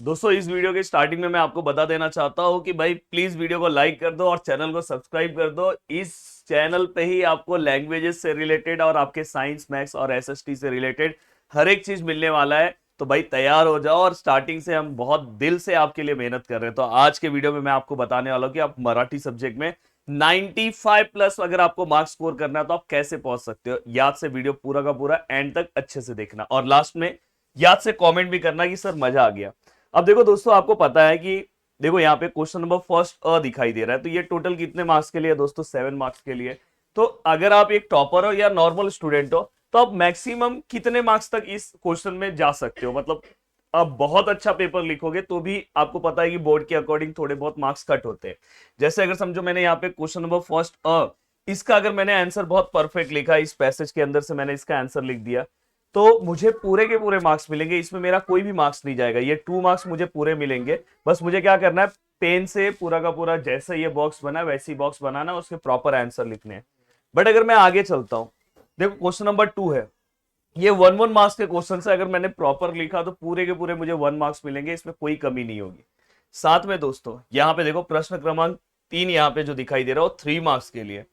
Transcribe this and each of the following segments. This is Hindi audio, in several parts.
दोस्तों इस वीडियो के स्टार्टिंग में मैं आपको बता देना चाहता हूं कि भाई प्लीज वीडियो को लाइक कर दो और चैनल को सब्सक्राइब कर दो। इस चैनल पे ही आपको लैंग्वेजेस से रिलेटेड और आपके साइंस मैथ्स और एसएसटी से रिलेटेड हर एक चीज मिलने वाला है। तो भाई तैयार हो जाओ, और स्टार्टिंग से हम बहुत दिल से आपके लिए मेहनत कर रहे हैं। तो आज के वीडियो में मैं आपको बताने वाला हूं कि आप मराठी सब्जेक्ट में 95 प्लस अगर आपको मार्क्स स्कोर करना है तो आप कैसे पहुंच सकते हो। याद से वीडियो पूरा का पूरा एंड तक अच्छे से देखना, और लास्ट में याद से कमेंट भी करना कि सर मजा आ गया। अब देखो दोस्तों, आपको पता है कि देखो यहाँ पे क्वेश्चन नंबर फर्स्ट दिखाई दे रहा है, तो ये टोटल कितने मार्क्स के लिए है दोस्तों? 7 मार्क्स के लिए। तो अगर आप एक टॉपर हो या नॉर्मल स्टूडेंट हो तो आप मैक्सिमम कितने मार्क्स तक इस क्वेश्चन में जा सकते हो? मतलब आप बहुत अच्छा पेपर लिखोगे तो भी आपको पता है कि बोर्ड के अकॉर्डिंग थोड़े बहुत मार्क्स कट होते हैं। जैसे अगर समझो मैंने यहाँ पे क्वेश्चन नंबर फर्स्ट इसका अगर मैंने आंसर बहुत परफेक्ट लिखा, इस पैसेज के अंदर से मैंने इसका आंसर लिख दिया, तो मुझे पूरे के पूरे मार्क्स मिलेंगे। इसमें मेरा कोई भी मार्क्स नहीं जाएगा, ये 2 मार्क्स मुझे पूरे मिलेंगे। बस मुझे क्या करना है, पेन से पूरा का पूरा जैसे ये बॉक्स बना है वैसी बॉक्स बनाना, उसके प्रॉपर आंसर लिखने हैं। बट अगर मैं आगे चलता हूं, देखो क्वेश्चन नंबर 2 है, ये 1 1 मार्क्स के क्वेश्चन से अगर मैंने प्रॉपर लिखा तो पूरे के पूरे मुझे 1 मार्क्स मिलेंगे, इसमें कोई कमी नहीं होगी। साथ में दोस्तों यहाँ पे देखो प्रश्न क्रमांक 3 यहाँ पे जो दिखाई दे रहा है 3 मार्क्स के लिए।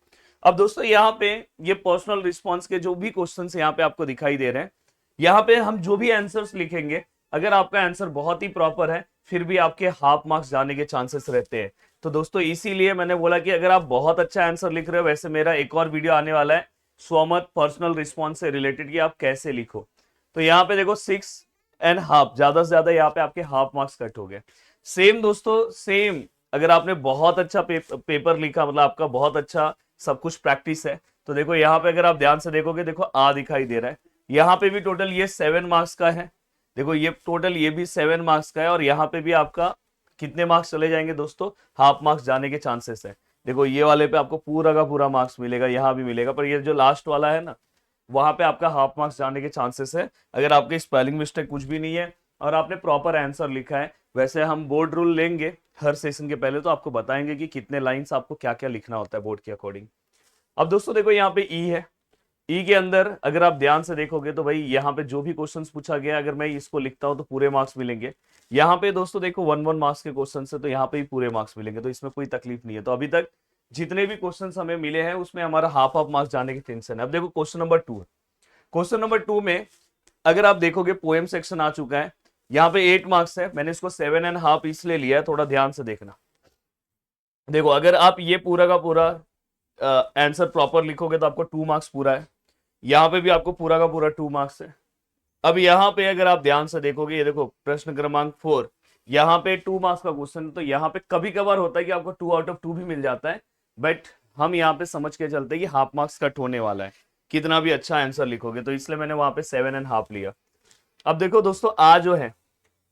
अब दोस्तों यहाँ पे ये पर्सनल रिस्पॉन्स के जो भी क्वेश्चन यहाँ पे आपको दिखाई दे रहे हैं, यहाँ पे हम जो भी आंसर्स लिखेंगे, अगर आपका आंसर बहुत ही प्रॉपर है फिर भी आपके हाफ मार्क्स जाने के चांसेस रहते हैं। तो दोस्तों इसीलिए मैंने बोला कि अगर आप बहुत अच्छा आंसर लिख रहे हो, वैसे मेरा एक और वीडियो आने वाला है स्वमत पर्सनल रिस्पॉन्स से रिलेटेड कि आप कैसे लिखो। तो यहाँ पे देखो 6.5, ज्यादा से ज्यादा यहाँ पे आपके हाफ मार्क्स कट हो गए। सेम दोस्तों सेम, अगर आपने बहुत अच्छा पेपर लिखा, मतलब आपका बहुत अच्छा सब कुछ प्रैक्टिस है, तो देखो यहाँ पे अगर आप ध्यान से देखोगे, देखो आ दिखाई दे रहा है, यहाँ पे भी टोटल ये 7 मार्क्स का है। देखो ये टोटल ये भी 7 मार्क्स का है, और यहाँ पे भी आपका कितने मार्क्स चले जाएंगे दोस्तों? हाफ मार्क्स जाने के चांसेस है। देखो ये वाले पे आपको पूरा का पूरा मार्क्स मिलेगा, यहाँ भी मिलेगा, पर ये जो लास्ट वाला है ना, वहां पे आपका हाफ मार्क्स जाने के चांसेस है, अगर आपके स्पेलिंग मिस्टेक कुछ भी नहीं है और आपने प्रॉपर आंसर लिखा है। वैसे हम बोर्ड रूल लेंगे हर सेशन के पहले, तो आपको बताएंगे कि कितने लाइंस आपको क्या क्या लिखना होता है बोर्ड के अकॉर्डिंग। अब दोस्तों देखो यहाँ पे ई है, ई के अंदर अगर आप ध्यान से देखोगे तो भाई यहाँ पे जो भी क्वेश्चंस पूछा गया, अगर मैं इसको लिखता हूं तो पूरे मार्क्स मिलेंगे। यहाँ पे दोस्तों देखो 1 1 मार्क्स के क्वेश्चन है, तो यहाँ पे भी पूरे मार्क्स मिलेंगे, तो इसमें कोई तकलीफ नहीं है। तो अभी तक जितने भी क्वेश्चंस हमें मिले हैं उसमें हमारा हाफ हाफ मार्क्स जाने की टेंशन है। अब देखो क्वेश्चन नंबर 2 है, क्वेश्चन नंबर 2 में अगर आप देखोगे पोएम सेक्शन आ चुका है, यहाँ पे 8 मार्क्स है, मैंने इसको 7.5 इसलिए लिया है, थोड़ा ध्यान से देखना। देखो अगर आप ये पूरा का पूरा आंसर प्रॉपर लिखोगे तो आपको 2 मार्क्स पूरा है, यहाँ पे भी आपको पूरा का पूरा 2 मार्क्स है। अब यहाँ पे अगर आप ध्यान से देखोगे, ये देखो प्रश्न क्रमांक 4, यहाँ पे 2 मार्क्स का क्वेश्चन, तो यहाँ पे कभी कभार होता है कि आपको 2 आउट ऑफ 2 भी मिल जाता है, बट हम यहाँ पे समझ के चलते हैं कि हाफ मार्क्स कट होने वाला है कितना भी अच्छा आंसर लिखोगे, तो इसलिए मैंने वहां पे 7.5 लिया। अब देखो दोस्तों आ जो है,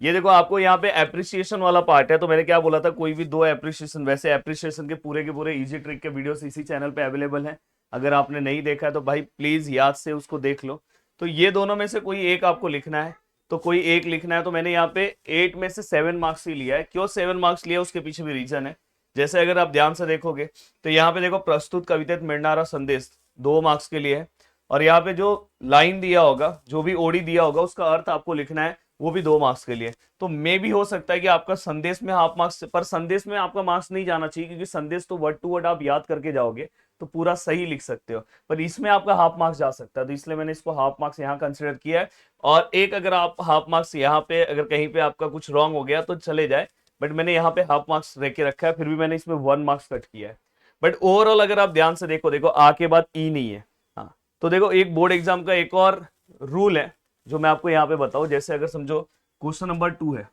ये देखो आपको यहाँ पे एप्रिसिएशन वाला पार्ट है, तो मैंने क्या बोला था, कोई भी 2 एप्रिसिएशन, वैसे एप्रिसिएशन के पूरे इजी ट्रिक के वीडियोस इसी चैनल पे अवेलेबल हैं। अगर आपने नहीं देखा है तो भाई प्लीज याद से उसको देख लो। तो ये दोनों में से कोई एक आपको लिखना है, तो कोई एक लिखना है, तो मैंने यहाँ पे 8 में से 7 मार्क्स ही लिया है। क्यों 7 मार्क्स लिया उसके पीछे भी रीजन है। जैसे अगर आप ध्यान से देखोगे तो यहाँ पे देखो प्रस्तुत कवितेत मिळणारा संदेश 2 मार्क्स के लिए है, और यहाँ पे जो लाइन दिया होगा, जो भी ओडी दिया होगा, उसका अर्थ आपको लिखना है, वो भी 2 मार्क्स के लिए। तो मे भी हो सकता है कि आपका संदेश में हाफ मार्क्स, पर संदेश में आपका मार्क्स नहीं जाना चाहिए, क्योंकि संदेश तो वर्ड टू वर्ड आप याद करके जाओगे तो पूरा सही लिख सकते हो, पर इसमें आपका हाफ मार्क्स जा सकता है, तो इसलिए मैंने इसको हाफ मार्क्स यहाँ कंसिडर किया है। और एक अगर आप हाफ मार्क्स यहाँ पे अगर कहीं पे आपका कुछ रॉन्ग हो गया तो चले जाए, बट मैंने यहाँ पे हाफ मार्क्स रह के रखा है, फिर भी मैंने इसमें 1 मार्क्स कट किया है। बट ओवरऑल अगर आप ध्यान से देखो, देखो आ के बाद ई नहीं है। हाँ, तो देखो एक बोर्ड एग्जाम का एक और रूल है जो मैं आपको यहाँ पे बताऊं। जैसे अगर समझो क्वेश्चन नंबर 2 है,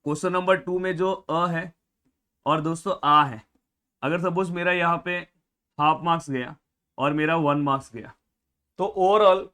क्वेश्चन नंबर 2 में जो अ है और दोस्तों आ है, अगर सपोज मेरा यहाँ पे हाफ मार्क्स गया और मेरा 1 मार्क्स गया, तो ओवरऑल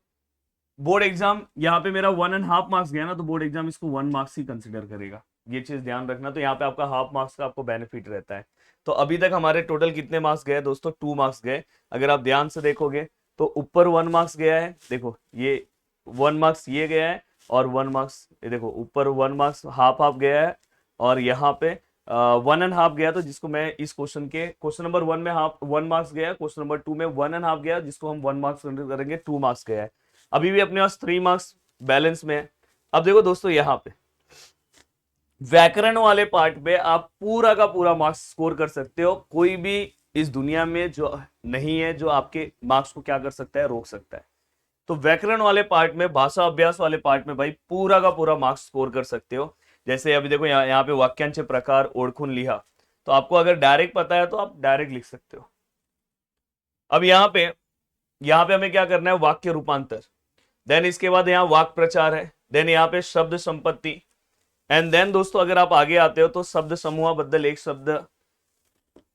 बोर्ड एग्जाम यहाँ पे मेरा 1.5 मार्क्स गया ना, तो बोर्ड एग्जाम इसको 1 मार्क्स ही कंसिडर करेगा। ये चीज ध्यान रखना, तो यहाँ पे आपका हाफ मार्क्स का आपको बेनिफिट रहता है। तो अभी तक हमारे टोटल कितने मार्क्स गए दोस्तों? 2 मार्क्स गए। अगर आप ध्यान से देखोगे तो ऊपर 1 मार्क्स गया है, देखो ये 1 मार्क्स ये गया है, और 1 मार्क्स ये देखो ऊपर 1 मार्क्स हाफ हाफ गया है, और यहाँ पे 1.5 गया, तो जिसको मैं इस क्वेश्चन के क्वेश्चन नंबर 1 में हाफ 1 मार्क्स गया, क्वेश्चन नंबर 2 में 1.5 गया, जिसको हम 1 मार्क्स करेंगे, 2 मार्क्स गया है। अभी भी अपने पास 3 मार्क्स बैलेंस में है। अब देखो दोस्तों यहाँ पे व्याकरण वाले पार्ट पे आप पूरा का पूरा मार्क्स स्कोर कर सकते हो। कोई भी इस दुनिया में जो नहीं है जो आपके मार्क्स को क्या कर सकता है, रोक सकता है। तो व्याकरण वाले पार्ट में, भाषा अभ्यास वाले पार्ट में भाई पूरा का पूरा मार्क्स स्कोर कर सकते हो। जैसे अभी देखो यहाँ पे वाक्यांश प्रकार ओळखून लिहा, तो आपको अगर डायरेक्ट पता है तो आप डायरेक्ट लिख सकते हो। अब यहाँ पे हमें क्या करना है, वाक्य रूपांतर। देन इसके बाद यहाँ वाक् प्रचार है। देन यहाँ पे शब्द संपत्ति। एंड देन दोस्तों अगर आप आगे आते हो तो शब्द समूह बदल एक शब्द,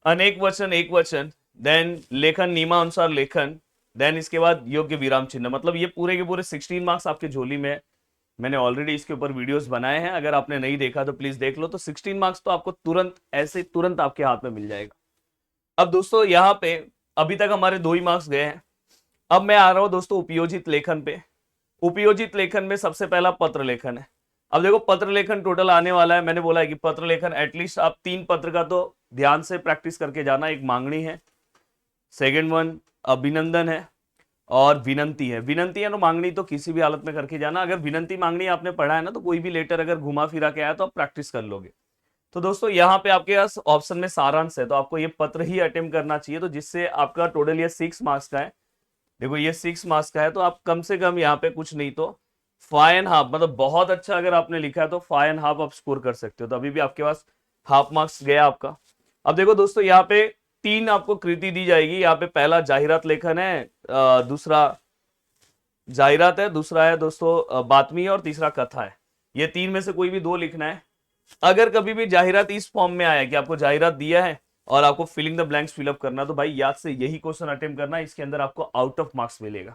अनेक वचन एक वचन, देन लेखन नियमानुसार लेखन, देन इसके बाद योग्य विराम चिन्ह। मतलब ये पूरे के पूरे 16 मार्क्स आपके झोली में है। मैंने ऑलरेडी इसके ऊपर वीडियोस बनाए हैं, अगर आपने नहीं देखा तो प्लीज देख लो। तो 16 मार्क्स तो आपको तुरंत ऐसे तुरंत आपके हाथ में मिल जाएगा। अब दोस्तों यहाँ पे अभी तक हमारे 2 ही मार्क्स गए हैं। अब मैं आ रहा हूं दोस्तों उपयोजित लेखन पे। उपयोजित लेखन में सबसे पहला पत्र लेखन है। अब देखो पत्र लेखन टोटल आने वाला है, मैंने बोला है कि पत्र लेखन एटलीस्ट आप 3 पत्र का तो ध्यान से प्रैक्टिस करके जाना। एक मांगनी है, सेकेंड वन अभिनंदन है, और विनंती है। विनंती है तो मांगनी तो किसी भी हालत में करके जाना। अगर विनंती मांगनी आपने पढ़ा है ना, तो कोई भी लेटर अगर घुमा फिरा के आया तो आप प्रैक्टिस कर लोगे। तो दोस्तों यहाँ पे आपके पास ऑप्शन में सारांश है, तो आपको ये पत्र ही अटेम्प्ट करना चाहिए, तो जिससे आपका टोटल ये 6 मार्क्स का है। देखो ये 6 मार्क्स का है, तो आप कम से कम यहाँ पे कुछ नहीं तो 5.5, मतलब बहुत अच्छा अगर आपने लिखा है तो 5.5 आप स्कोर कर सकते हो। तो अभी भी आपके पास हाफ मार्क्स गया आपका। अब देखो दोस्तों यहाँ पे 3 आपको कृति दी जाएगी। यहाँ पे पहला जाहिरात लेखन है, दूसरा जाहिरात है, दूसरा है दोस्तों बातमी, और तीसरा कथा है। ये 3 में से कोई भी 2 लिखना है। अगर कभी भी जाहिरात इस फॉर्म में आया कि आपको जाहिरात दिया है और आपको फिलिंग द ब्लैंक्स फिलअप करना, तो भाई याद से यही क्वेश्चन अटेम्प्ट करना, इसके अंदर आपको आउट ऑफ मार्क्स मिलेगा।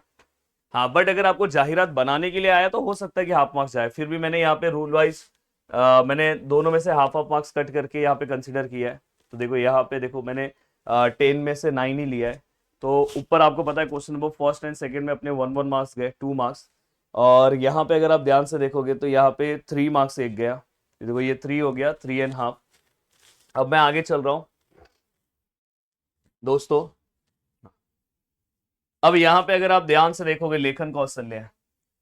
हाँ, बट अगर आपको जाहिरात बनाने के लिए आया तो हो सकता है कि हाफ मार्क्स जाए। फिर भी मैंने यहाँ पे रूल वाइज मैंने दोनों में से हाफ हाफ मार्क्स कट करके यहाँ पे कंसिडर किया है। तो देखो यहाँ पे देखो मैंने 10 में से 9 ही लिया है। तो ऊपर आपको पता है question number first and second में अपने 1 1 मार्क्स गए, 2 मार्क्स। और यहाँ पे अगर आप ध्यान से देखोगे तो यहाँ पे 3 मार्क्स एक गया। देखो ये 3 हो गया, 3.5। अब मैं आगे चल रहा हूं दोस्तों। अब यहाँ पे अगर आप ध्यान से देखोगे लेखन कौशल्य है।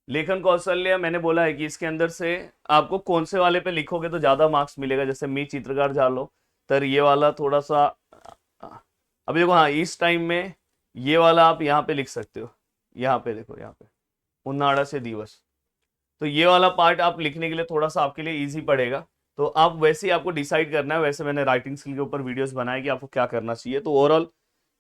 लेखन कौशल्य मैंने बोला है कि इसके अंदर से आपको कौन से वाले पे लिखोगे तो ज्यादा मार्क्स मिलेगा। जैसे मी चित्रकार झालो, तर ये वाला थोड़ा सा, अभी देखो हाँ इस टाइम में ये वाला आप यहाँ पे लिख सकते हो। यहाँ पे देखो, यहाँ पे उन्नाड़ा से दिवस, तो ये वाला पार्ट आप लिखने के लिए थोड़ा सा आपके लिए इजी पड़ेगा। तो आप वैसे ही आपको डिसाइड करना है। वैसे मैंने राइटिंग स्किल के ऊपर वीडियोस बनाए कि आपको क्या करना चाहिए। तो ओवरऑल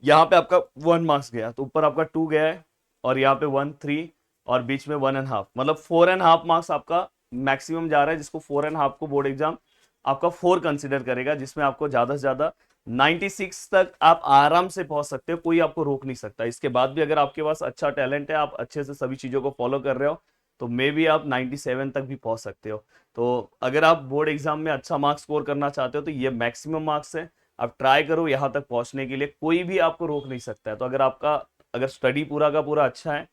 यहाँ पे आपका 1 मार्क्स गया, तो ऊपर आपका 2 गया है, और यहाँ पे 1 3, और बीच में 1.5, मतलब 4.5 मार्क्स आपका मैक्सिमम जा रहा है, जिसको 4.5 को बोर्ड एग्जाम आपका 4 कंसिडर करेगा, जिसमें आपको ज्यादा से ज्यादा 96 तक आप आराम से पहुंच सकते हो। कोई आपको रोक नहीं सकता। इसके बाद भी अगर आपके पास अच्छा टैलेंट है, आप अच्छे से सभी चीजों को फॉलो कर रहे हो, तो मे बी आप 97 तक भी पहुंच सकते हो। तो अगर आप बोर्ड एग्जाम में अच्छा मार्क्स स्कोर करना चाहते हो तो ये मैक्सिमम मार्क्स है। आप ट्राई करो यहाँ तक पहुंचने के लिए, कोई भी आपको रोक नहीं सकता है। तो अगर स्टडी पूरा का पूरा अच्छा है,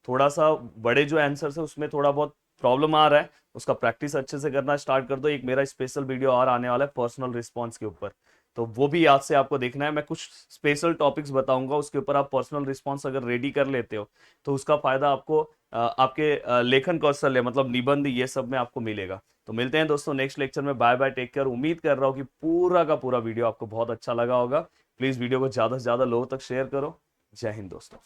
थोड़ा सा बड़े जो आंसर्स है उसमें थोड़ा बहुत प्रॉब्लम आ रहा है, उसका प्रैक्टिस अच्छे से करना स्टार्ट कर दो। एक मेरा स्पेशल वीडियो और आने वाला है पर्सनल रिस्पॉन्स के ऊपर, तो वो भी याद से आपको देखना है। मैं कुछ स्पेशल टॉपिक्स बताऊंगा, उसके ऊपर आप पर्सनल रिस्पॉन्स अगर रेडी कर लेते हो तो उसका फायदा आपको आपके लेखन कौशल्य मतलब निबंध ये सब में आपको मिलेगा। तो मिलते हैं दोस्तों नेक्स्ट लेक्चर में। Bye bye, take care. उम्मीद कर रहा हूँ कि पूरा का पूरा वीडियो आपको बहुत अच्छा लगा होगा। प्लीज वीडियो को ज्यादा से ज्यादा लोगों तक शेयर करो। जय हिंद दोस्तों।